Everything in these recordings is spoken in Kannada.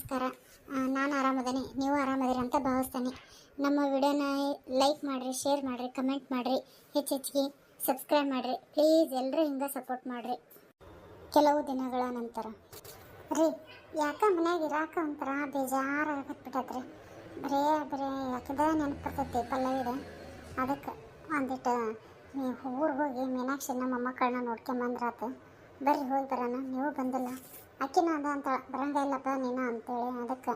ನಮಸ್ಕಾರ. ನಾನು ಆರಾಮದೇನೆ, ನೀವು ಆರಾಮದಿರಿ ಅಂತ ಭಾವಿಸ್ತೇನೆ. ನಮ್ಮ ವಿಡಿಯೋನ ಲೈಕ್ ಮಾಡಿರಿ, ಶೇರ್ ಮಾಡಿರಿ, ಕಮೆಂಟ್ ಮಾಡಿರಿ, ಹೆಚ್ಚಿಗೆ ಸಬ್ಸ್ಕ್ರೈಬ್ ಮಾಡಿರಿ. ಪ್ಲೀಸ್ ಎಲ್ಲರೂ ಹಿಂಗೆ ಸಪೋರ್ಟ್ ಮಾಡಿರಿ. ಕೆಲವು ದಿನಗಳ ನಂತರ ರೀ ಯಾಕೆ ಮನ್ಯಾಗ ಇರಾಕ ಒಂಥರ ಬೇಜಾರಾಗತ್ಬಿಟ್ಟದ್ರಿ. ಬರೇ ಯಾಕದ ನೆನಪು ಬರ್ತೈತಿ ಪಲ್ಲವಿದ. ಅದಕ್ಕೆ ಒಂದಿಟ್ಟು ಊರಿಗೆ ಹೋಗಿ ಮೀನಾಕ್ಷಿ ನಮ್ಮ ಮೊಮ್ಮಕ್ಕಳನ್ನ ನೋಡ್ಕೊಂಬಂದ್ರಾತು. ಬರ್ರಿ ಹೋಗಿ ಬರೋಣ. ನೀವು ಬಂದಿಲ್ಲ, ಅಕ್ಕಿನ ಅದ ಅಂತ ಬರಂಗ ಇಲ್ಲಪ್ಪ ನೀನು ಅಂತೇಳಿ ಅದಕ್ಕೆ.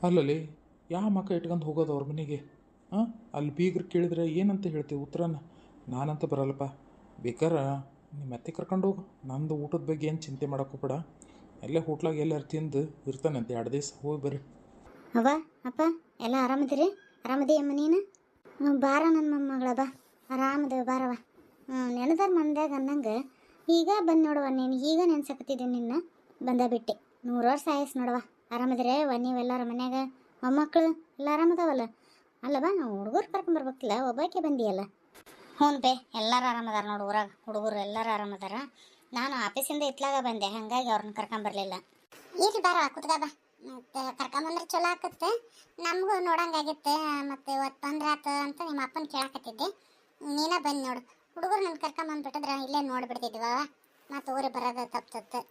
ಅಲ್ಲಲ್ಲಿ ಯಾವ ಮಕ್ಕ ಇಟ್ಕೊಂಡು ಹೋಗೋದು ಅವ್ರ ಮನೆಗೆ? ಅಲ್ಲಿ ಬೀಗ್ರು ಕೇಳಿದ್ರೆ ಏನಂತ ಹೇಳ್ತೀವಿ ಉತ್ತರನ? ನಾನಂತ ಬರಲ್ಲಪ್ಪ. ಬೇಕಾರ ನಿಮ್ಮ ಅತ್ತೆ ಕರ್ಕೊಂಡು ಹೋಗು. ನಂದು ಊಟದ ಬಗ್ಗೆ ಏನು ಚಿಂತೆ ಮಾಡೋಕ್ಕೋಗ್ಬೇಡ. ಅಲ್ಲೇ ಹೋಟ್ಲಾಗ ಎಲ್ಲಾರು ತಿಂದು ಇರ್ತಾನಂತೆ 2 ದಿವಸ. ಹೋಗಿ ಬರ್ರಿ. ಅವ್ವ ಅಪ್ಪ ಎಲ್ಲ ಆರಾಮದಿರಿ? ಆರಾಮದಿಯಮ್ಮ ನೀನು? ಬಾರ ನನ್ನ ಮೊಮ್ಮಗಳ ಬಾ, ಆರಾಮದೇವ ಬಾರವ. ನೆನದಾರ ಮಂದ್ಯಾಗ ಅನ್ನಂಗೆ ಈಗ ಬಂದು ನೋಡುವ. ನೀನು ಈಗ ನೆನ್ಸಕತ್ತಿದ್ದೀನಿ ನಿನ್ನ. ಬಂದ ಬಿಟ್ಟೆ 100 ವರ್ಷ ಆಯಸ್ ನೋಡವ. ಆರಾಮದಿರೇ ನೀವೆಲ್ಲರ ಮನ್ಯಾಗ? ಮೊಮ್ಮಕ್ಕಳು ಎಲ್ಲ ಆರಾಮದಾವಲ್ಲ? ಅಲ್ಲವಾ ನಾವು ಹುಡುಗರು ಕರ್ಕೊಂಬರ್ಬೇಕಿಲ್ಲ, ಒಬ್ಬಾಕೆ ಬಂದಿಯಲ್ಲ? ಹ್ಞೂ ಬೇ, ಎಲ್ಲರೂ ಆರಾಮದಾರ ನೋಡು. ಊರಾಗ ಹುಡುಗರು ಎಲ್ಲರೂ ಆರಾಮದಾರ. ನಾನು ಆಫೀಸಿಂದ ಇತ್ಲಾಗ ಬಂದೆ, ಹಾಗಾಗಿ ಅವ್ರನ್ನ ಕರ್ಕೊಂಬರ್ಲಿಲ್ಲ. ಈಗ ಬಾರ ಕುತ್ಗ ಬಾ, ಮತ್ತು ಕರ್ಕೊಂಬಂದ್ರೆ ಚಲೋ ಆಕತ್ತೆ. ನಮಗೂ ನೋಡಂಗಾಗಿತ್ತೆ. ಮತ್ತು ಇವತ್ತು ಬಂದ್ರಾತ ಅಂತ ನಿಮ್ಮ ಅಪ್ಪನ ಕೇಳಾಕತ್ತಿದ್ದೆ. ನೀನ ಬಂದು ನೋಡು. ಹುಡುಗರು ನನ್ನ ಕರ್ಕೊಂಬಂದ್ಬಿಟ್ಟಿದ್ರೆ ಇಲ್ಲೇ ನೋಡಿಬಿಡ್ತಿದ್ವ. ಮತ್ತು ಊರಿಗೆ ಬರೋದು ತಪ್ತತ್ತೆ.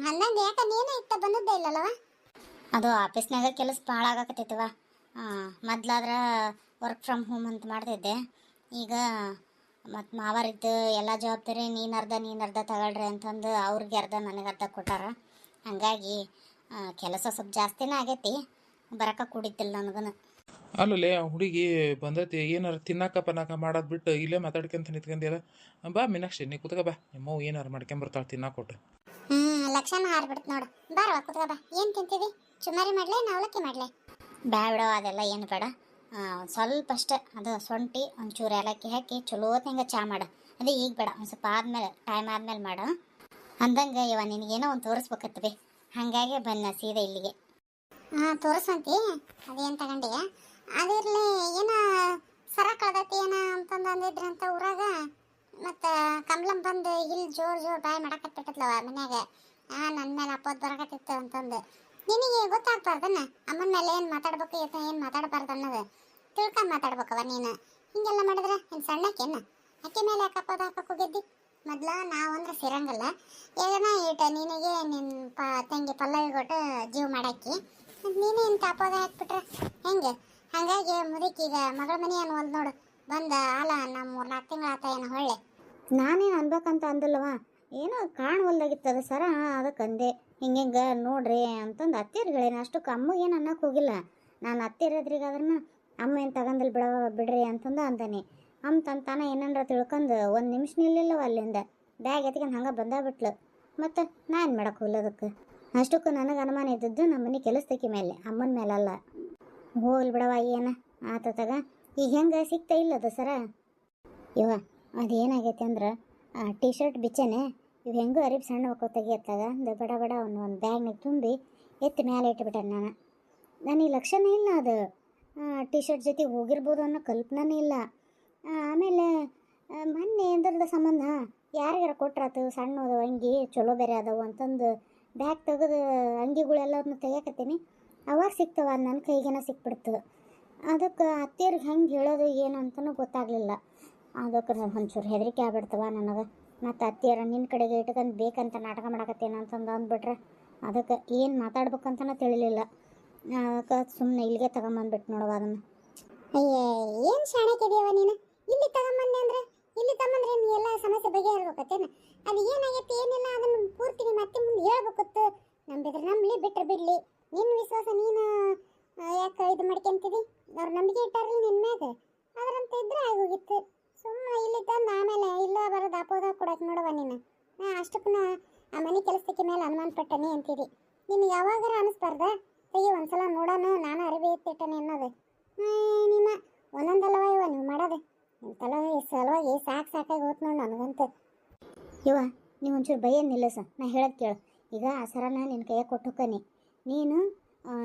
ಅಂದಂಗೆ ಯಾಕೆ ನೀನು ಇತ್ತ ಬಂದದ್ದೇ ಇಲ್ಲಲ್ಲವ? ಅದು ಆಫೀಸ್ನಾಗ ಕೆಲಸ ಭಾಳ ಆಗಾಕತ್ತೈತವ. ಮೊದ್ಲಾದ್ರೆ ವರ್ಕ್ ಫ್ರಮ್ ಹೋಮ್ ಅಂತ ಮಾಡ್ತಿದ್ದೆ. ಈಗ ಮತ್ತು ಮಾವರಿದ್ದು ಎಲ್ಲ ಜವಾಬ್ದಾರಿ ನೀನು ಅರ್ಧ ತಗೊಳ್ರಿ ಅಂತಂದು ಅವ್ರಿಗೆ ಅರ್ಧ ನನಗೆ ಅರ್ಧ ಕೊಟ್ಟಾರ. ಹಾಗಾಗಿ ಕೆಲಸ ಸ್ವಲ್ಪ ಜಾಸ್ತಿನೇ ಆಗೈತಿ. ಬರಕ್ಕೆ ಕೂಡಿದ್ದಿಲ್ಲ ನನಗೂ. ಅಲ್ಲಲ್ಲೇ ಆ ಹುಡುಗಿ ಬಂದೈತಿ, ಏನಾರು ತಿನ್ನಾಕ ಪನ್ನಾಕ ಮಾಡೋದು ಬಿಟ್ಟು ಇಲ್ಲೇ ಮಾತಾಡ್ಕೊಂತ ನಿಂತ್ಕೊಂಡಿಲ್ಲ. ಬಾ ಮೀನಾಕ್ಷಿ, ನೀ ಕುತ್ಕ ಬಾ. ನಿಮ್ಮವು ಏನಾರು ಮಾಡ್ಕೊಂಬರ್ತಾಳೆ ತಿನ್ನಾಕೊಟ್ಟು. ಲಕ್ಷಣ ಹಾರ್ಬಿಡ್ತು ನೋಡು. ಬಾರವ ಕುತ್ಕ ಬಾ. ಏನು ತಿಂತೀವಿ? ಚುಮ್ಮಾರಿ ಮಾಡಲೇ ನಾ ಅವಲಕ್ಕಿ ಮಾಡಲೇ? ಬೇಡ ಅದೆಲ್ಲ ಏನು ಬೇಡ. ಸ್ವಲ್ಪ ಅಷ್ಟೇ, ಅದು ಶುಂಠಿ ಒಂಚೂರು ಏಲಕ್ಕಿ ಹಾಕಿ ಚಲೋ ಹಿಂಗೆ ಚಾ ಮಾಡು. ಅದೇ ಈಗ ಬೇಡ, ಒಂದು ಸ್ವಲ್ಪ ಆದಮೇಲೆ ಟೈಮ್ ಆದಮೇಲೆ ಮಾಡು. ಅಂದಂಗೆ ಇವ ನಿನಗೇನೋ ಒಂದು ತೋರಿಸ್ಬೇಕತ್ತವೆ, ಹಾಗಾಗಿ ಬಂದ ಸೀದಾ ಇಲ್ಲಿಗೆ. ತೋರಿಸಂತಿ? ಅದೇನು ತಗೊಂಡಿಯ? ಅದಿರಲಿ, ಏನೋ ಸರ ಕಳ್ದೈತಿ ಏನ ಅಂತಂದು ಅಂದಿದ್ರಿ ಅಂತ ಊರಾಗ. ಮತ್ತು ಕಮ್ಲಂ ಬಂದು ಇಲ್ಲಿ ಜೋರು ಬಾಯಿ ಮಾಡಕತ್ತಿಟ್ಟದ್ಲವ ಮನ್ಯಾಗ. ನನ್ನ ಮೇಲೆ ಅಪ್ಪೋದು ಬರಕತ್ತಿತ್ತು ಅಂತಂದು. ನಿನಗೆ ಗೊತ್ತಾಗ್ಬಾರ್ದನ್ನ ಅಮ್ಮನ ಮೇಲೆ ಏನು ಮಾತಾಡ್ಬೇಕು, ಏನು ಮಾತಾಡಬಾರ್ದು ಅನ್ನೋದು ತಿಳ್ಕೊಂಡು ಮಾತಾಡ್ಬೇಕವ ನೀನು. ಹಿಂಗೆಲ್ಲ ಮಾಡಿದ್ರೆ ಏನು ಸಣ್ಣಕ್ಕೇನು? ಅಕ್ಕಿ ಮೇಲೆ ಯಾಕೆ ಅಪ್ಪೋದು ಹಾಕಕ್ಕೆ ಹೋಗಿದ್ದಿ? ಮೊದ್ಲು ನಾವು ಅಂದ್ರೆ ಸೇರಂಗಲ್ಲ. ಏನ ಇಟ ನಿನಗೆ ನಿನ್ನ ತಂಗಿ ಪಲ್ಲವಿ ಕೊಟ್ಟು ಜೀವ ಮಾಡಾಕಿ ನೀನು ಇಂಥ ಅಪ್ಪೋದ ಹಾಕ್ಬಿಟ್ರೆ ಹೆಂಗೆ? ಹಾಗಾಗಿ ಮುದುಕೀಗ ಮಗಳ ಮನೆ ಏನು ಒಂದು ನೋಡು ಬಂದ ಅಲ್ಲ. ನಮ್ಮ 3-4 ತಿಂಗಳಾತ ಏನು ಹೊಳ್ಳೆ. ನಾನೇನು ಅನ್ಬೇಕಂತ ಅಂದಿಲ್ಲವ, ಏನೋ ಕಾಣವಲ್ದಾಗಿತ್ತದ ಸರ, ಅದಕ್ಕೆ ಅಂದೆ. ಹಿಂಗೆ ನೋಡ್ರಿ ಅಂತಂದು ಅತ್ತೆಯರ್ಗಳೇನು ಅಷ್ಟಕ್ಕೆ ಅಮ್ಮಗೆ ಅನ್ನಕ್ಕೆ ಹೋಗಿಲ್ಲ. ನಾನು ಅತ್ತೆಯರದ್ರಿಗಾದ್ರೂ ಅಮ್ಮ ಏನು ತಗೊಂಡಿಲ್ಲ ಬಿಡ್ರಿ ಅಂತಂದು ಅಂತಾನೆ. ಅಮ್ಮ ತಾನ ಏನಂದ್ರೆ ತಿಳ್ಕೊಂಡು 1 ನಿಮಿಷ ನಿಲ್ಲಿಲ್ಲವ ಅಲ್ಲಿಂದ. ಬ್ಯಾಗ್ ಎತ್ಕೊಂಡು ಹಂಗೆ ಬಂದಾಬಿಟ್ಲು. ಮತ್ತು ನಾನು ಮಾಡಕ್ಕೆ ಹೋಗ್ಲದಕ್ಕೆ. ಅಷ್ಟಕ್ಕೂ ನನಗೆ ಅನುಮಾನ ಇದ್ದದ್ದು ನಮ್ಮ ಮನೆ ಕೆಲಸದಕ್ಕೆ ಮೇಲೆ, ಅಮ್ಮನ ಮೇಲಲ್ಲ. ಹೋಗ್ಲಿ ಬಿಡವ, ಏನು ಆತಗ. ಈಗ ಹೆಂಗೆ ಸಿಗ್ತಾ ಇಲ್ಲ ಅದು ಸರ? ಇವ ಅದೇನಾಗೈತೆ ಅಂದ್ರೆ ಟೀ ಶರ್ಟ್ ಬಿಚ್ಚನೆ ಇವು ಹೆಂಗೂ ಅರಿಬ್ ಸಣ್ಣ ಹೋಗೋ ತೆಗಿಯತ್ತಾಗ ಬಡ ಒಂದು ಬ್ಯಾಗ್ನಾಗ ತುಂಬಿ ಎತ್ತಿ ಮೇಲೆ ಇಟ್ಬಿಟ್ಟೆ ನಾನು. ನನಗೆ ಲಕ್ಷಣ ಇಲ್ಲ ಅದು ಟೀ ಶರ್ಟ್ ಜೊತೆ ಹೋಗಿರ್ಬೋದು ಅನ್ನೋ ಕಲ್ಪನೆ ಇಲ್ಲ. ಆಮೇಲೆ ಮೊನ್ನೆ ಎಂದ್ರದ ಸಂಬಂಧ ಯಾರಿಗಾರ ಕೊಟ್ರಾತು ಸಣ್ಣದು ಅಂಗಿ ಚಲೋ ಬೇರೆ ಅದಾವು ಅಂತಂದು ಬ್ಯಾಗ್ ತೆಗೆದು ಅಂಗಿಗಳೆಲ್ಲದನ್ನು ತೆಗಿಯಕತ್ತೀನಿ. ಅವಾಗ ಸಿಗ್ತವ, ನನ್ನ ಕೈಗೇನ ಸಿಕ್ಬಿಡ್ತು. ಅದಕ್ಕೆ ಅತ್ತೆಯರಿಗೆ ಹೆಂಗೆ ಹೇಳೋದು ಏನು ಅಂತಲೂ ಗೊತ್ತಾಗಲಿಲ್ಲ. ಅದಕ್ಕೆ ಒಂಚೂರು ಹೆದರಿಕೆ ಆಗ್ಬಿಡ್ತವ ನನಗೆ. ಮತ್ತು ಅತ್ತೆಯರ ನಿನ್ನ ಕಡೆಗೆ ಇಟ್ಕೊಂಡು ಬೇಕಂತ ನಾಟಕ ಮಾಡಕತ್ತೇನೆ ಅಂತಂದು ಅಂದ್ಬಿಟ್ರೆ ಅದಕ್ಕೆ ಏನು ಮಾತಾಡ್ಬೇಕಂತನೂ ತಿಳಿಲಿಲ್ಲ. ಅದಕ್ಕೆ ಸುಮ್ಮನೆ ಇಲ್ಲಿಗೆ ತಗೊಂಬಂದ್ಬಿಟ್ಟು ನೋಡುವ ಅದನ್ನು. ಅಯ್ಯೇ, ಏನು ಶಾಣಕ್ಕಿದೆಯವ ನೀನು? ಇಲ್ಲಿ ತಗೊಂಬಂದೆ ಅಂದರೆ ಇಲ್ಲಿ ತಗೊಂಬಂದ್ರೆ ನೀ ಎಲ್ಲ ಸಮಸ್ಯೆ ಬಗೆಹರಿಬೇಕತ್ತೇನು? ಅದು ಏನಾಗೈತಿ ಏನಿಲ್ಲ ಅದನ್ನು ಪೂರ್ತಿ ನಿಮ್ಮ ಅತ್ತೆ ಮುಂದೆ ಹೇಳ್ಬೇಕತ್ತು. ನಂಬಿದ್ರೆ ನಂಬಲಿ, ಬಿಟ್ಟರೆ ಬಿಡಲಿ. ನಿನ್ನ ವಿಶ್ವಾಸ ನೀನು ಯಾಕೆ ಇದು ಮಾಡ್ಕೊಂತಿದಿ? ಅವ್ರು ನಂಬಿಕೆ ಇಟ್ಟಾರಲ್ಲ ನಿನ್ನ ಮ್ಯಾಗ, ಅದರಂತ ಇದ್ರೆ ಆಗೋಗಿತ್ತು. ಸುಮ್ಮನೆ ಇಲ್ಲಿ ತಂದು ಆಮೇಲೆ ಇಲ್ಲ ಬರೋದು ಅಪೋದ ಕೊಡಕ್ಕೆ ನೋಡುವ ನೀನು. ಅಷ್ಟಕ್ಕೂ ಆ ಮನೆ ಕೆಲಸಕ್ಕೆ ಮೇಲೆ ಅನುಮಾನ ಪಟ್ಟನಿ ಅಂತೀರಿ. ನಿನಗೆ ಯಾವಾಗಾರ ಅನಿಸ್ಬಾರ್ದ ಅಯ್ಯೋ ಒಂದ್ಸಲ ನೋಡೋಣ ನಾನು ಅರಿವಿ ಎತ್ತಿಟ್ಟನೆ ಅನ್ನೋದು? ನಿಮ್ಮ ಒಂದೊಂದಲ್ಲವ ಇವ ನೀವು ಮಾಡೋದು. ನಿಮ್ಮ ಸಲುವಾಗಿ ಸಾಕಾಗಿ ಹೋತ್ ನೋಡಿ ನನಗಂತ. ಇವ ನೀವು ಒಂಚೂರು ಭಯ ನಿಲ್ಲಿಸ, ನಾ ಹೇಳೋದು ಕೇಳು. ಈಗ ಆ ಸರನ ನಿನ್ನ ಕೈಯಾಗ ಕೊಟ್ಟು ಹೋಗ್ಕನಿ. ನೀನು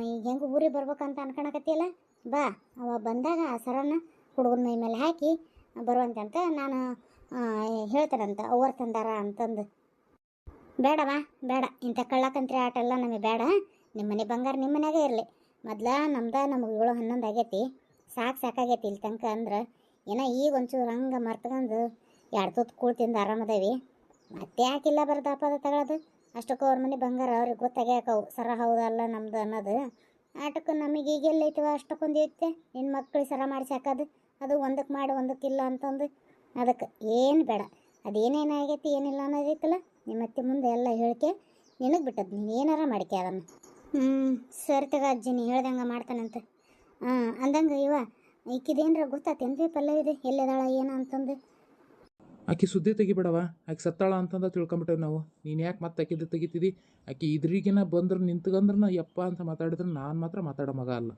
ಈಗ ಹೆಂಗೆ ಊರಿಗೆ ಬರ್ಬೇಕಂತ ಅನ್ಕೊಳಕತ್ತಿಯಲ್ಲ, ಬಾ ಅವ ಬಂದಾಗ ಆ ಸರನ ಹುಡುಗನ ಮೈ ಮೇಲೆ ಹಾಕಿ ಬರುವಂತೆ ನಾನು ಹೇಳ್ತಾರಂತ ಅವ್ರು ತಂದಾರ ಅಂತಂದು. ಬೇಡವಾ ಬೇಡ, ಇಂಥ ಕಳ್ಳಕಂತ್ರಿ ಆಟ ಎಲ್ಲ ನಮಗೆ ಬೇಡ. ನಿಮ್ಮ ಮನೆ ಬಂಗಾರ ನಿಮ್ಮ ಮನ್ಯಾಗೆ ಇರಲಿ. ಮೊದ್ಲ ನಮ್ಗೆ 7-11 ಆಗೈತಿ, ಸಾಕಾಗೈತಿ ಇಲ್ಲಿ ತನಕ. ಅಂದ್ರೆ ಏನೋ ಈಗ ಒಂಚೂರು ಹಂಗೆ ಮರ್ತಕೊಂಡು 2 ತುತ್ತು ಕೂಳು ತಿಂದು ಆರಾಮದೇವಿ. ಮತ್ತೆ ಯಾಕಿಲ್ಲ ಬರೋದಪ್ಪ ಅದು ತಗೊಳ್ಳೋದು. ಅಷ್ಟಕ್ಕೂ ಅವ್ರ ಮನೆ ಬಂಗಾರ ಅವ್ರಿಗೆ ಗೊತ್ತಾಗ್ಯಾಕವು ಸರ ಹೌದಲ್ಲ ನಮ್ದು ಅನ್ನೋದು. ಆಟಕ್ಕೆ ನಮಗೆ ಈಗೆಲ್ಲ ಐತವ ಅಷ್ಟಕ್ಕೊಂದು ಐತೆ. ನಿನ್ನ ಮಕ್ಳಿಗೆ ಸರ ಮಾಡಿ ಸಾಕೋದು, ಅದು ಒಂದಕ್ಕೆ ಮಾಡಿ ಒಂದಕ್ಕಿಲ್ಲ ಅಂತಂದು. ಅದಕ್ಕೆ ಏನು ಬೇಡ, ಅದೇನೇನಾಗೈತಿ ಏನಿಲ್ಲ ಅನ್ನೋದೈತಲ್ಲ ನಿಮ್ಮ ಅತ್ತೆ ಮುಂದೆ ಎಲ್ಲ ಹೇಳಿಕೆ ನಿನಗೆ ಬಿಟ್ಟದ್ದು. ನೀನು ಏನಾರ ಮಾಡಿಕೆ ಅದನ್ನು. ಸರಿ ತಗ ಅಜ್ಜಿ, ನೀ ಹೇಳ್ದಂಗೆ ಮಾಡ್ತಾನಂತೆ. ಅಂದಂಗೆ ಈಕಿದೇನ್ರ ಗೊತ್ತಾತೇನ್ರಿ ಪಲ್ಲವಿದೆ ಎಲ್ಲದಾಳ ಏನು ಅಂತಂದು? ಆಕೆ ಸುದ್ದಿ ತೆಗಿಬೇಡವ, ಆಕೆ ಸತ್ತಾಳ ಅಂತಂದ ತಿಳ್ಕೊಂಬಿಟ್ಟೇವೆ ನಾವು. ನೀನು ಯಾಕೆ ಮತ್ತೆ ಆಕಿದ್ದು ತೆಗಿತಿದ್ದಿ? ಆಕೆ ಇದ್ರಿಗಿನ ಬಂದ್ರೆ ನಿಂತ್ಕಂದ್ರೆ ಯಪ್ಪ ಅಂತ ಮಾತಾಡಿದ್ರೆ ನಾನು ಮಾತ್ರ ಮಾತಾಡೋ ಮಗ ಅಲ್ಲ.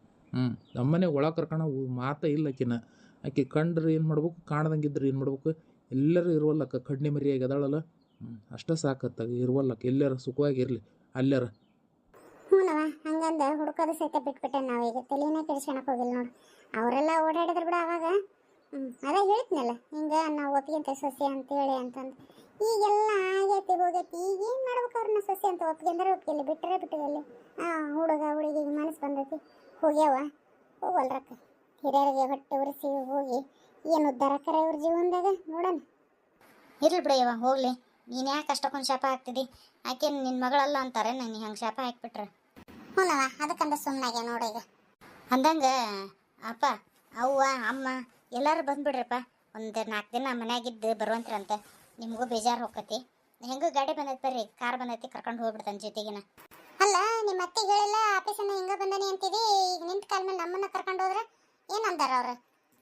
ನಮ್ಮನೆ ಒಳಗೆ ಕರ್ಕೊಳ ಮಾತಾ ಇಲ್ಲ ಆಕಿನ. ಆಕೆ ಕಂಡ್ರೆ ಏನು ಮಾಡ್ಬೇಕು, ಕಾಣ್ದಂಗಿದ್ರೆ ಏನು ಮಾಡ್ಬೇಕು? ಎಲ್ಲರೂ ಇರುವಲ್ಲಕ್ಕ ಕಡ್ನಿ ಮರಿಯಾಗಿ ಅದಾಳಲ್ಲ, ಅಷ್ಟೇ ಸಾಕತ್ತಾಗ ಇರುವಲ್ಲಕ್ಕ. ಎಲ್ಲಾರ ಸುಖವಾಗಿರಲಿ ಅಲ್ಲಾರ. ಹ್ಞೂನವ, ಹಂಗಂದ ಹುಡುಕೋದು ಸಹಿತ ಬಿಟ್ಬಿಟ್ಟೆ. ನಾವೀಗ ತಲೆನೇ ಕೆಡಿಸ್ಕೊಳಕ್ಕೆ ಹೋಗಿಲ್ಲ ನೋಡು. ಅವರೆಲ್ಲ ಓಡಾಡಿದ್ರು ಬಿಡ ಅವಾಗ. ಅದೇ ಹೇಳಿದ್ನಲ್ಲ ಹಿಂಗೆ ನಾವು ಒಪ್ಪಿಗೆಂತ ಸೊಸೆ ಅಂತೇಳಿ ಅಂತಂದು. ಈಗೆಲ್ಲ ಆಗೈತಿ ಹೋಗೈತಿ, ಈಗ ಏನು ಮಾಡ್ಬೇಕು? ಅವ್ರನ್ನ ಸೊಸೆ ಅಂತ ಒಪ್ಪಿಗೆಂದ್ರೆ ಒಪ್ಪಿಗೆಲ್ಲಿ, ಬಿಟ್ಟರೆ ಬಿಟ್ಟಿಗೆಲ್ಲಿ. ಹುಡುಗ ಹುಡುಗಿಗೆ ಮನಸ್ಸು ಬಂದೈತಿ, ಹೋಗ್ಯಾವ ಹೋಗಲ್ರಕ್ಕ. ಹಿರಿಯರಿಗೆ ಹೊಟ್ಟೆ ಉರಿಸಿ ಹೋಗಿ ಏನು ಉದ್ಧಾರಕ್ಕರ ಇವ್ರ ಜೀವನದಾಗ ನೋಡೋಣ. ಇರ್ಲಿ ಬಿಡಯ್ಯವ, ಹೋಗ್ಲಿ. ನೀನು ಯಾಕೆ ಅಷ್ಟಕ್ಕೊಂದು ಶಾಪ ಹಾಕ್ತಿದ್ದಿ? ಆಕೆ ನಿನ್ನ ಮಗಳಲ್ಲ ಅಂತಾರೆ, ನಾನು ಹಂಗೆ ಶಾಪ ಹಾಕ್ಬಿಟ್ರೆ. ಹ್ಞೂನವ, ಅದಕ್ಕಂದ ಸುಮ್ಮನಾಗೆ ನೋಡು ಈಗ. ಅಂದಂಗೆ ಅಪ್ಪ ಅವ್ವ ಅಮ್ಮ ಎಲ್ಲರೂ ಬಂದುಬಿಡ್ರಪ್ಪ. ಒಂದು 4 ದಿನ ಮನ್ಯಾಗಿದ್ದು ಬರುವಂತ್ರಂತ. ನಿಮಗೂ ಬೇಜಾರು ಹೋಗ್ತೈತಿ. ಹೆಂಗೂ ಗಾಡಿ ಬಂದೈತೆ ಬರ್ರಿ, ಕಾರ್ ಬಂದೈತಿ, ಕರ್ಕೊಂಡು ಹೋಗ್ಬಿಡ್ತಾನೆ ಜೊತೆಗಿನ. ಅಲ್ಲ, ನಿಮ್ಮ ಅತ್ತಿಗೆ ಹೇಳಿಲ್ಲ ಆಫೀಸನ್ನ ಹಿಂಗೆ ಬಂದಾನೆ ಅಂತಿದಿ, ಈಗ ನಿಂತ ಕಾಲ ಮೇಲೆ ನಮ್ಮನ್ನ ಕರ್ಕೊಂಡು ಹೋದ್ರೆ ಏನು ಅಂದಾರ ಅವ್ರು?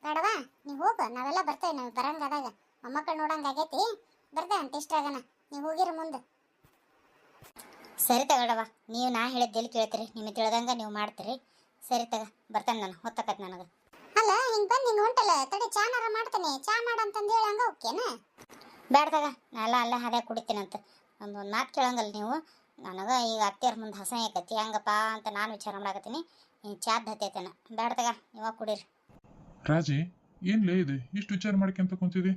ಬೇಡವಾ, ನೀವು ಹೋಗು, ನಾವೆಲ್ಲ ಬರ್ತೇವೆ. ನಾವು ಬರಂಗಾದಾಗ ಮೊಮ್ಮಕ್ಕಳು ನೋಡಂಗೆ ಆಗೈತಿ, ಬರ್ತೇವೆ ಅಂತ ಇಷ್ಟಾಗನ. ನೀವು ಹೋಗಿರ ಮುಂದೆ. ಸರಿ ತಗೊಳವ, ನೀವು ನಾ ಹೇಳಿದ್ದೆಲ್ಲಿ ಕೇಳ್ತೀರಿ? ನಿಮಗೆ ತಿಳಿದಂಗೆ ನೀವು ಮಾಡ್ತೀರಿ. ಸರಿ ತಗ, ಬರ್ತಾನೆ ನಾನು, ಹೊತ್ತಕತ್ ನನಗೆ. ಅಲ್ಲ, ಹಿಂಗೆ ಬಂದು ಹಿಂಗೆ ಹೊಂಟಲ್ಲ, ತಡಿ ಚಾನಾರ ಮಾಡ್ತಾನೆ, ಚಾ ಮಾಡಂತಂದು ಹೇಳಿ ಹಂಗೆ ಓಕೆನಾ? ಬೇಡ್ದಾಗ ನಾನೆಲ್ಲ ಅಲ್ಲೇ ಹಾಗೆ ಕುಡಿತೀನಂತ. ಒಂದು ಮಾತು ಕೇಳಂಗಲ್ಲ ನೀವು. ನನಗೆ ಈಗ ಅತ್ತೆಯವ್ರ ಮುಂದೆ ಹಸ ಯಾಕತಿ ಹಂಗಪ್ಪ ಅಂತ ನಾನು ವಿಚಾರ ಮಾಡಾಕತ್ತೀನಿ. ಹಿಂಗೆ ಚಾದ್ ಹತ್ತೈತೇನ. ಬೇಡ್ದಾಗ ಇವಾಗ ಕುಡೀರಿ. ರಾಜಿ, ಏನ್ಲೇ ಇದು ಇಷ್ಟು ವಿಚಾರ ಮಾಡ್ಕೊಂತ ಕುಂತಿದ್ದಿ?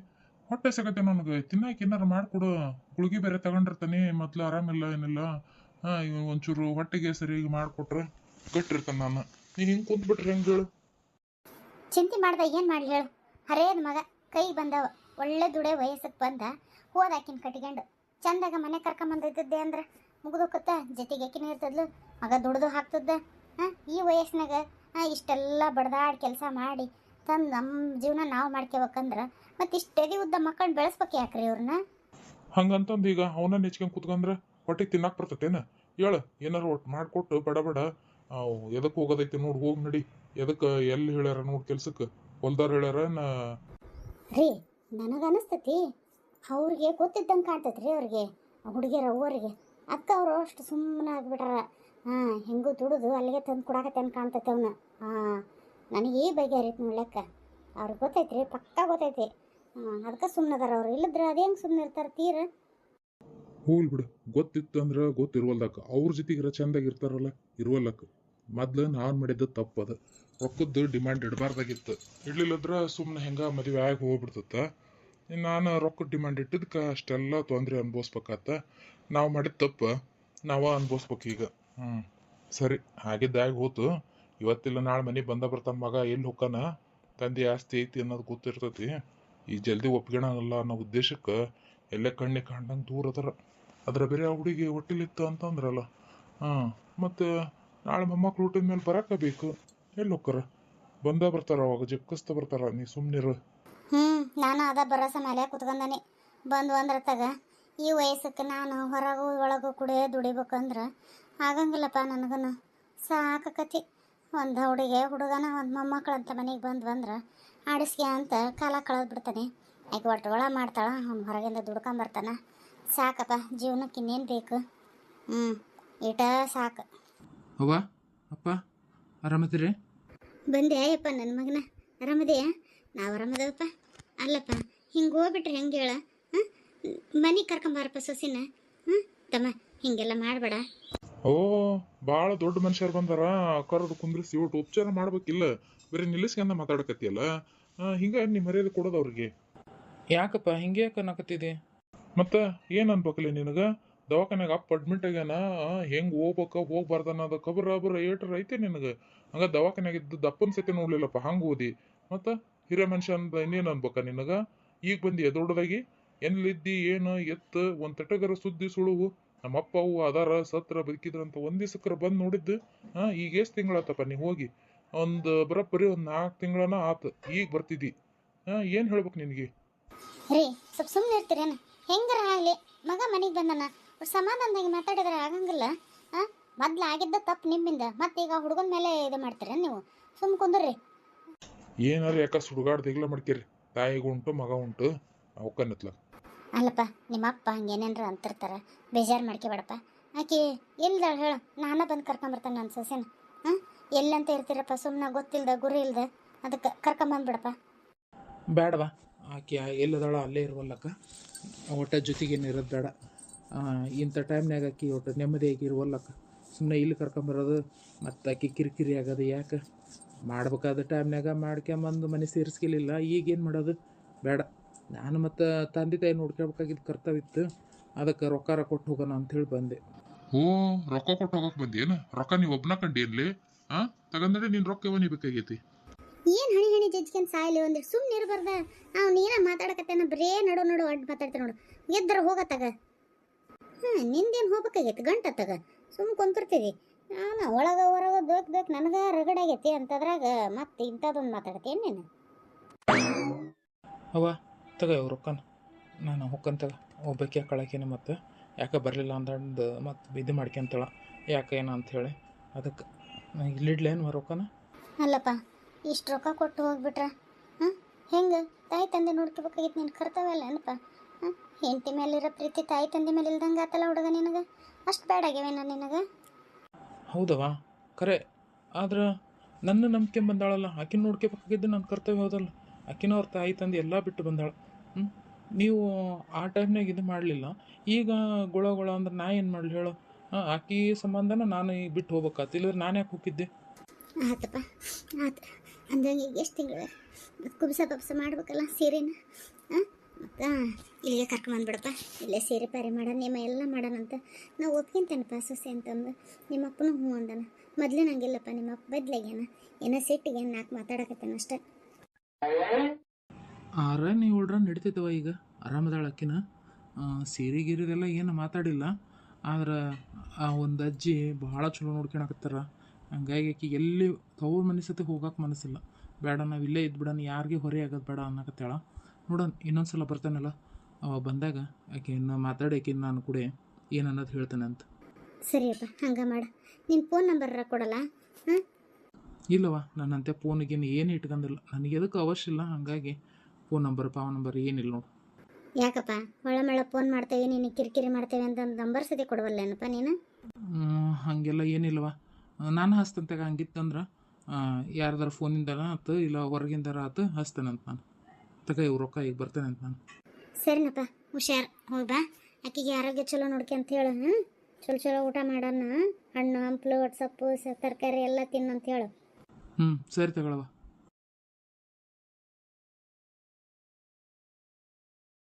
ಹೊಟ್ಟೆ ಸಿಗತ್ತೆ ನನಗೆ, ತಿನ್ನಕ್ಕೆ ಏನಾರು ಮಾಡಿಕೊಡು. ಗುಳಿಗೆ ಬೇರೆ ತಗೊಂಡಿರ್ತಾನೆ, ಮೊದಲು ಆರಾಮಿಲ್ಲ ಏನಿಲ್ಲ. ಒಂಚೂರು ಹೊಟ್ಟೆಗೆ ಸರಿಯಾಗಿ ಮಾಡಿಕೊಟ್ರೆ ಗಟ್ಟಿರ್ತಾನೆ ನಾನು. ನೀ ಹಿಂಗೆ ಕುಂತ್ಬಿಟ್ರೆ ಹೆಂಗೆ ಹೇಳು? ಚಿಂತೆ ಮಾಡ್ದ ಏನು ಮಾಡಲಿ ಹೇಳು? ಹರೇದ ಮಗ ಕೈ ಬಂದವ, ಒಳ್ಳೆ ದುಡೆ ವಯಸ್ಸಕ್ಕೆ ಬಂದ, ಹೋದಾಕಿನ ಕಟ್ಕೊಂಡು ಚಂದಾಗ ಮನೆ ಕರ್ಕೊಂಬಂದಿದ್ದೆ ಅಂದ್ರೆ ಮುಗಿದೋಕತ್ತ. ಜೊತೆಗೆ ಆಕಿನ ಇರ್ತದ್ಲು, ಮಗ ದುಡ್ದು ಹಾಕ್ತದ್ದ. ಈ ವಯಸ್ಸಿನಾಗ ಇಷ್ಟೆಲ್ಲ ಬಡ್ದಾಡಿ ಕೆಲಸ ಮಾಡಿ ತಂದು ನಮ್ಮ ಜೀವನ ನಾವು ಮಾಡ್ಕೋಬೇಕಂದ್ರೆ ಮತ್ತು ಇಷ್ಟೆದಿ ಉದ್ದ ಮಕ್ಕಳನ್ನ ಬೆಳೆಸ್ಬೇಕು ಯಾಕ್ರಿ ಇವ್ರನ್ನ? ಹಂಗಂತಂದು ಈಗ ಅವನ್ನ ನೆಚ್ಕೊಂಡು ಕುತ್ಕೊಂಡ್ರೆ ಹೊಟ್ಟೆಗೆ ತಿನ್ನಕ್ಕೆ ಬರ್ತತೇನ? ಹೇಳು, ಏನಾರು ಒಟ್ಟು ಮಾಡಿಕೊಟ್ಟು ಬಡ ಬಡ ಎದಕ್ಕೆ ಹೋಗೋದೈತಿ ನೋಡಿ, ಹೋಗಿ ನಡಿ. ಎದಕ್ಕೆ ಎಲ್ಲಿ ಹೇಳ್ಯಾರ ನೋಡಿ ಕೆಲ್ಸಕ್ಕೆ? ಹೊಲ್ದಾರ ಹೇಳ್ಯಾರ ರೀ? ನನಗನ್ನಿಸ್ತತಿ ಅವ್ರಿಗೆ ಗೊತ್ತಿದ್ದಂಗೆ ಕಾಣ್ತೈತೆ ರೀ ಅವ್ರಿಗೆ, ಹುಡುಗಿಯರ ಅವ್ವರಿಗೆ. ಅಕ್ಕ ಅವರು ಅಷ್ಟು ಸುಮ್ಮನೆ ಆಗ್ಬಿಟ್ರ. ಹೆಂಗೂ ದುಡಿದು ಅಲ್ಲಿಗೆ ತಂದು ಕೊಡಾಕತ್ತೇನು ಕಾಣ್ತೈತೆ ಅವನ್ನ. ನನಗೆ ಈ ಬಗೆಹರಿತು ನೋಡ್ಲೆಕ್ಕ. ಅವ್ರಿಗೆ ಗೊತ್ತೈತ್ರಿ, ಪಕ್ಕಾ ಗೊತ್ತೈತಿ. ಅದಕ್ಕೆ ಸುಮ್ಮನದಾರ ಅವ್ರು. ಇಲ್ಲದ್ರೆ ಅದೇ ಹೆಂಗೆ ಸುಮ್ಮನೆ ಇರ್ತಾರೆ ತೀರ? ಹೋಗ್ಲಿ ಬಿಡು, ಗೊತ್ತಿತ್ತು ಅಂದ್ರೆ ಗೊತ್ತಿರುವಲ್ದಕ್ಕ. ಅವ್ರ ಜೊತೆಗಿರ ಚಂದಾಗಿ ಇರ್ತಾರಲ್ಲ ಇರುವಲ್ಲಕ್ಕ. ಮೊದ್ಲು ನಾನು ಮಾಡಿದ್ದು ತಪ್ಪದು. ರೊಕ್ಕದ್ದು ಡಿಮ್ಯಾಂಡ್ ಇಡಬಾರ್ದಾಗಿತ್ತು. ಇಡ್ಲಿಲ್ಲದ್ರೆ ಸುಮ್ಮನೆ ಹೆಂಗೆ ಮದುವೆ ಆಗಿ ಹೋಗ್ಬಿಡ್ತತ್ತ. ನಾನು ರೊಕ್ಕದ ಡಿಮ್ಯಾಂಡ್ ಇಟ್ಟಿದ್ದಕ್ಕೆ ಅಷ್ಟೆಲ್ಲ ತೊಂದರೆ ಅನುಭವಿಸ್ಬೇಕಾತ. ನಾವು ಮಾಡಿದ ತಪ್ಪು ನಾವ ಅನುಭವಿಸ್ಬೇಕು ಈಗ. ಸರಿ, ಆಗಿದ್ದಾಗಿ ಹೋತು. ಇವತ್ತಿಲ್ಲ ನಾಳೆ ಮನೆ ಬರ್ತಾನೆ ಮಗ. ಎಲ್ಲಿ ಹೋಗ್ತಾನ? ತಂದೆ ಆಸ್ತಿ ಐತಿ ಅನ್ನೋದು ಗೊತ್ತಿರ್ತೈತಿ. ಈ ಜಲ್ದಿ ಒಪ್ಪಿಗೆಣಲ್ಲ ಅನ್ನೋ ಉದ್ದೇಶಕ್ಕೆ ಎಲ್ಲೇ ಕಣ್ಣಿ ಕಾಣ್ದಂಗೆ ದೂರ ಅದರ. ಅದ್ರ ಬೇರೆ ಆ ಹುಡುಗಿ ಹೊಟ್ಟಿಲಿತ್ತು ಅಂತಂದ್ರಲ್ಲ. ಮತ್ತು ನಾಳೆ ಮೊಮ್ಮಕ್ಳು ಊಟದ ಮೇಲೆ ಬರೋಕಬೇಕು. ಎಲ್ಲಿ ಹೋಗ್ತಾರ? ಬರ್ತಾರ, ಅವಾಗ ಜಕ್ಕಸ್ತ ಬರ್ತಾರ. ನೀ ಸುಮ್ಮನಿರು. ನಾನು ಅದ ಭರೋಸೆ ಮೇಲೆ ಕುತ್ಕೊಂಡಾನೆ. ಬಂದು ಅಂದ್ರೆ ತಗ ಈ ವಯಸ್ಸಕ್ಕೆ ನಾನು ಹೊರಗೂ ಒಳಗೂ ಕೂಡ ದುಡಿಬೇಕಂದ್ರೆ ಆಗಂಗಿಲ್ಲಪ್ಪ. ನನಗನು ಸಾಕತಿ. ಒಂದು ಹುಡುಗನ ಒಂದು ಮೊಮ್ಮಕ್ಕಳಂತ ಮನೆಗೆ ಬಂದ್ರೆ ಆಡಿಸ್ಕೆ ಅಂತ ಕಾಲ ಕಳೆದು ಬಿಡ್ತಾನೆ. ಆಕೆ ಒಟ್ಟು ಒಳ ಮಾಡ್ತಾಳ, ಅವ್ನು ಹೊರಗಿಂದ ದುಡ್ಕೊಂಬರ್ತಾನೆ. ಸಾಕಪ್ಪ, ಜೀವನಕ್ಕೆ ಇನ್ನೇನು ಬೇಕು? ಈಟ ಸಾಕು. ಅವ್ವ ಅಪ್ಪ ಆರಾಮದಿರಿ? ಬಂದೆ ಅಯ್ಯಪ್ಪ ನನ್ನ ಮಗನ. ಆರಾಮದೆಯಾ? ನಾವು ಆರಾಮದೇವಪ್ಪ. ಅಲ್ಲಪ್ಪ, ಹಿಂಗೆ ಹೋಗ್ಬಿಟ್ರೆ ಹೆಂಗೆ ಹೇಳ? ಮನೆಗೆ ಕರ್ಕೊಂಬಾರಪ್ಪ ಸೊಸಿನ. ತಮ್ಮ ಹಿಂಗೆಲ್ಲ ಮಾಡಬೇಡ. ಓ, ಭಾಳ ದೊಡ್ಡ ಮನುಷ್ಯರು ಬಂದಾರ. ಕರೆದು ಕುಂದ್ರಿಸಿ ಒಟ್ಟು ಉಪಚಾರ ಮಾಡ್ಬೇಕಿಲ್ಲ, ಬರೀ ನಿಲ್ಲಿಸ್ಕೊಂಡ ಮಾತಾಡಕತ್ತಿಯಲ್ಲ. ಹಿಂಗೆ ನೀ ಮರ್ಯಾದೆ ಕೊಡೋದು ಅವ್ರಿಗೆ. ಯಾಕಪ್ಪ ಹಿಂಗೆ ಯಾಕೆ ಅನ್ನಕತ್ತಿದೆ? ಮತ್ತು ಏನು ಅನ್ಬೇಕಲ್ಲ ನಿನಗೆ? ದವಾಖಾನ್ಯಾಗ ಅಪ್ಪ ಅಡ್ಮಿಟ್ ಆಗ್ಯಾನ ಹೆಂಗೆ ಹೋಗ್ಬಾರ್ದ ಅನ್ನೋದು ಖಬರ ಏಟ್ರ ಐತೆ ನಿನಗೆ ಹಂಗ ದವಾಖಾನ್ಯಾಗ ಇದ್ದು ದಪ್ಪನ ಸತಿ ನೋಡ್ಲಿಲ್ಲಪ್ಪ ಹಂಗೆ ಓದಿ ಮತ್ತು ಹಿರೇ ಮನುಷ್ಯ ಅಂತ ಇನ್ನೇನು ಅನ್ಬೇಕ ನಿನಗ ಈಗ ಬಂದಿ ದೊಡ್ಡದಾಗಿ ಎಲ್ಲಿದ್ದಿ ಏನು ಎತ್ತು ಒಂದು ತಟಗರ ಸುದ್ದಿ ಸುಳುವು ನಮ್ಮಪ್ಪ ಅವು ಅದಾರ ಸತ್ರ ಬದುಕಿದ್ರಂತ ಒಂದ್ ದಿವ್ಸಕ್ಕರ ಬಂದು ನೋಡಿದ್ದು ಈಗ ಎಷ್ಟು ತಿಂಗಳಾತಪ್ಪ ನೀವು ಹೋಗಿ ಒಂದು ಬರೋಬ್ಬರಿ ಒಂದು 4 ತಿಂಗಳನ ಆತು ಈಗ ಬರ್ತಿದ್ದಿ ಏನು ಹೇಳ್ಬೇಕು ನಿನಗೆ ರೀ ಸ್ವಲ್ಪ ಸುಮ್ಮನೆ ಇರ್ತೀರೇನು ಹೆಂಗಾರ ಆಗಲಿ ಮಗ ಮನೆಗೆ ಬಂದನ ಸಮಾಧಾನದಾಗಿ ಮಾತಾಡಿದ್ರೆ ಆಗಂಗಿಲ್ಲ ಮೊದ್ಲು ಆಗಿದ್ದ ತಪ್ಪು ನಿಮ್ಮಿಂದ ಮತ್ತೆ ಈಗ ಹುಡುಗನ ಮೇಲೆ ಇದು ಮಾಡ್ತೀರ ನೀವು ಸುಮ್ಮ ಕುಂದ್ರಿ ಏನಾರ ಯಾಕ ಸುಡುಗಾಡ್ ದಿಗ್ಲ ಮಾಡ್ತೀರಿ ತಾಯಿಗೆ ಉಂಟು ಮಗ ಉಂಟು ಅವಕ್ಕನ್ನತ್ಲ ಅಲ್ಲಪ್ಪ ನಿಮ್ಮ ಅಪ್ಪ ಹಂಗೇನೇನ್ರ ಅಂತಿರ್ತಾರ ಬೇಜಾರು ಮಾಡ್ಕೊಬೇಡಪ್ಪ ಆಕೆ ಎಲ್ದಾಳ ಹೇಳು ನಾನ ಬಂದು ಕರ್ಕೊಂಬರ್ತಾನೆ ನನ್ನ ಸೊಸೆನ ಎಲ್ಲಂತ ಇರ್ತೀರಪ್ಪ ಸುಮ್ಮನೆ ಗೊತ್ತಿಲ್ದ ಗುರಿ ಇಲ್ದ ಅದಕ್ಕೆ ಕರ್ಕೊಂಬಂದ್ಬಿಡಪ್ಪ ಬೇಡವಾ ಆಕೆ ಎಲ್ಲದಾಳ ಅಲ್ಲೇ ಇರುವಲ್ಲಕ್ಕ ಒಟ್ಟ ಜೊತೆಗೇನು ಇರೋದು ಬೇಡ ಇಂಥ ಟೈಮ್ನಾಗ ಆಕಿ ಒಟ್ಟು ನೆಮ್ಮದಿಯಾಗಿ ಇರುವಲ್ಲಕ್ಕ ಸುಮ್ಮನೆ ಇಲ್ಲಿ ಕರ್ಕೊಂಬರೋದು ಮತ್ತು ಆಕಿ ಕಿರಿಕಿರಿ ಆಗೋದು ಯಾಕೆ ಮಾಡ್ಬೇಕಾದ ಟೈಮ್ನಾಗ ಮಾಡ್ಕೊಂಬಂದು ಮನೆ ಸೇರಿಸ್ಕಿಲಿಲ್ಲ ಈಗೇನು ಮಾಡೋದು ಬೇಡ ನಾನು ಮತ್ತು ತಂದೆ ತಾಯಿ ನೋಡ್ಕೊಳ್ಬೇಕಾಗಿದ್ದು ಕರ್ತವ್ಯ ಇತ್ತು ಅದಕ್ಕೆ ರೊಕ್ಕ ಕೊಟ್ಟು ಹೋಗೋಣ ಅಂಥೇಳಿ ಬಂದೆ ಓ ರೊಕ್ಕ ಕೊಟ್ಟು ಹೋಗಕ್ ಬಂದೇನ ರೊಕ್ಕ ನೀವು ಒಬ್ನ ಕಂಡೇನ್ಲಿ ತಗಂದ್ರೆ ನೀನ್ ರೊಕ್ಕ ಇವನಿ ಬೇಕಾಗೈತಿ ಏನು ಹಣಿ ಹಣಿ ಜಜ್ಕೊಂಡ್ ಸಾಯ್ಲಿ ಒಂದಿಟ್ಟು ಸುಮ್ಮನೆ ಇರಬಾರ್ದ ಅವ್ನು ಏನ ಮಾತಾಡಕತ್ತೇನ ಬರೇ ನಡು ಅಡ್ಡ ಮಾತಾಡ್ತಾನೆ ನೋಡು ಎದ್ದರ ಹೋಗತ್ತಾಗ ನಿಂದೇನು ಹೋಗ್ಬೇಕಾಗೈತಿ ಗಂಟ ತಗ ಸುಮ್ಮ ಕುಂತಿರ್ತೀವಿ ನಾನು ಒಳಗ ಹೊರಗ ಬೇಕು ನನಗೆ ರಗಡಾಗೈತಿ ಅಂತದ್ರಾಗ ಮತ್ತೆ ಇಂಥದ್ದೊಂದು ಮಾತಾಡ್ತೇನೆ ನೀನು ಅವ ತಗ ಇವ್ ರೊಕ್ಕನ ನಾನು ಹೊಕ್ಕಂತಗ ಒಬ್ಬಕ್ಕೆ ಕಳಕೇನೆ ಮತ್ತು ಯಾಕೆ ಬರಲಿಲ್ಲ ಅಂದಂದು ಮತ್ತು ಇದು ಮಾಡ್ಕೊಂತಾಳ ಯಾಕೆ ಏನು ಅಂಥೇಳಿ ಅದಕ್ಕೆ ಇಲ್ಲಿಡ್ಲೇನು ರೊಕ್ಕನ ಅಲ್ಲಪ್ಪ ಇಷ್ಟು ರೊಕ್ಕ ಕೊಟ್ಟು ಹೋಗ್ಬಿಟ್ರ ಹೆಂಗೆ ತಾಯಿ ತಂದೆ ನೋಡ್ಕೋಬೇಕಾಗಿತ್ತು ನಿನ್ನ ಕರ್ತವ್ಯ ಅಲ್ಲ ಏನಪ್ಪ ಹೆಂಡತಿ ಮೇಲಿರೋ ಪ್ರೀತಿ ತಾಯಿ ತಂದೆ ಮೇಲೆ ಇಲ್ದಂಗೆ ಆತಲ್ಲ ಹುಡುಗ ನಿನಗೆ ಅಷ್ಟು ಬ್ಯಾಡ್ ಆಗ್ಯಾವೇನ ನಿನಗೆ ಹೌದವಾ ಖರೆ ಆದ್ರೆ ನನ್ನ ನಂಬಿಕೆ ಬಂದಾಳಲ್ಲ ಆಕಿನ ನೋಡ್ಕೋಬೇಕಾಗಿದ್ದು ನನ್ನ ಕರ್ತವ್ಯ ಹೌದಲ್ಲ ಆಕಿನ ಅವ್ರ ತಾಯಿ ತಂದೆ ಎಲ್ಲ ಬಿಟ್ಟು ಬಂದಾಳ ನೀವು ಆ ಟೈಮ್ನಾಗ ಇದು ಮಾಡಲಿಲ್ಲ ಈಗ ಗೊಳ ಅಂದ್ರೆ ನಾ ಏನು ಮಾಡಲಿ ಹೇಳು ಆಕಿ ಸಂಬಂಧನ ನಾನು ಈಗ ಬಿಟ್ಟು ಹೋಗ್ಬೇಕಾತು ಇಲ್ಲದ್ರೆ ನಾನು ಯಾಕೆ ಹೋಗಿದ್ದೆ ಆತಪ್ಪ ಆತ ಅಂದಂಗೆ ಈಗ ಎಷ್ಟು ತಿಂಗಳು ಕುಬ್ಸ ಪಬ್ಸ ಮಾಡ್ಬೇಕಲ್ಲ ಸೀರೆನ ಮತ್ತು ಇಲ್ಲಿಗೆ ಕರ್ಕೊಂಬಂದ್ಬಿಡಪ್ಪ ಇಲ್ಲೇ ಸೀರೆ ಪ್ಯಾರೆ ಮಾಡೋಣ ನಿಮ್ಮ ಎಲ್ಲ ಮಾಡೋಣಂತ ನಾವು ಒಪ್ಕೊಂತೇನಪ್ಪ ಸೊಸೆ ಅಂತಂದು ನಿಮ್ಮ ಅಪ್ಪನೂ ಹ್ಞೂ ಅಂದಾನ ಮೊದಲೇ ನಂಗಿಲ್ಲಪ್ಪ ನಿಮ್ಮ ಅಪ್ಪ ಬದ್ಲಾಗ್ಯಾನ ಏನೋ ಸಿಟ್ಟಿಗೆ ನಾಲ್ಕು ಮಾತಾಡಕತ್ತೇನೆ ಅಷ್ಟೇ 6-7 ನಡೀತೈತವ ಈಗ ಆರಾಮದಾಳ ಆಕಿನ ಸೀರೆ ಗೀರಿದೆಲ್ಲ ಏನು ಮಾತಾಡಿಲ್ಲ ಆದ್ರೆ ಆ ಒಂದು ಅಜ್ಜಿ ಭಾಳ ಚಲೋ ನೋಡ್ಕೊಳಕತ್ತಾರ ಹಂಗಾಗಿ ಆಕಿ ಎಲ್ಲಿ ತವ್ರ ಮನೆ ಸತಿ ಹೋಗಕ್ಕೆ ಮನಸ್ಸಿಲ್ಲ ಬೇಡ ನಾವು ಇಲ್ಲೇ ಇದ್ಬಿಡೋಣ ಯಾರಿಗೆ ಹೊರೆ ಆಗೋದು ಬೇಡ ಅನ್ನಕತ್ತಾಳ ನೋಡೋಣ ಇನ್ನೊಂದು ಸಲ ಬರ್ತಾನಲ್ಲ ಅವ ಬಂದಾಗ ಆಕೆಯನ್ನು ಮಾತಾಡಿ ಆಕಿನ ನಾನು ಕೂಡ ಏನು ಅನ್ನೋದು ಹೇಳ್ತಾನೆ ಅಂತ ಸರಿಯಪ್ಪ ಹಂಗೆ ಮಾಡ ನಿನ್ನ ಫೋನ್ ನಂಬರ್ ಕೊಡಲ್ಲ ಇಲ್ಲವ ನನ್ನಂತೆ ಫೋನಿಗೇನು ಏನು ಇಟ್ಕೊಂಡಿಲ್ಲ ನನಗೆ ಎದಕ್ಕೆ ಅವಶ್ಯ ಇಲ್ಲ ಹಾಗಾಗಿ ಫೋನ್ ನಂಬರ್ ಪಾವ ನಂಬರ್ ಏನಿಲ್ಲ ನೋಡು ಯಾಕಪ್ಪ ಹೊಳ ಫೋನ್ ಮಾಡ್ತೇವೆ ನೀನು ಕಿರಿಕಿರಿ ಮಾಡ್ತೇವೆ ಅಂತ ನಂಬರ್ ಸತಿ ಕೊಡವಲ್ಲೇನಪ್ಪ ನೀನು ಹಾಗೆಲ್ಲ ಏನಿಲ್ಲವ ನಾನು ಹಸ್ತಂತಾಗ ಹಂಗಿತ್ತಂದ್ರೆ ಯಾರ್ದಾರ ಫೋನಿಂದಾರ ಆತು ಇಲ್ಲ ಹೊರಗಿಂದಾರ ಆತು ಹಸ್ತೇನಂತ ನಾನು ತಗ ಇವ್ರು ರೊಕ್ಕ ಈಗ ಬರ್ತೇನೆ ಅಂತ ನಾನು ಸರಿನಪ್ಪ ಹುಷಾರು ಹೋಗಿ ಬಾ ಆಕಿಗೆ ಆರೋಗ್ಯ ಚಲೋ ನೋಡ್ಕೆ ಅಂತ ಹೇಳು ಚಲೋ ಊಟ ಮಾಡೋಣ ಹಣ್ಣು ಹಂಪ್ಲು ಸೊಪ್ಪು ತರಕಾರಿ ಎಲ್ಲ ತಿನ್ನು ಅಂತ ಹೇಳು ಸರಿ ತಗೊಳವ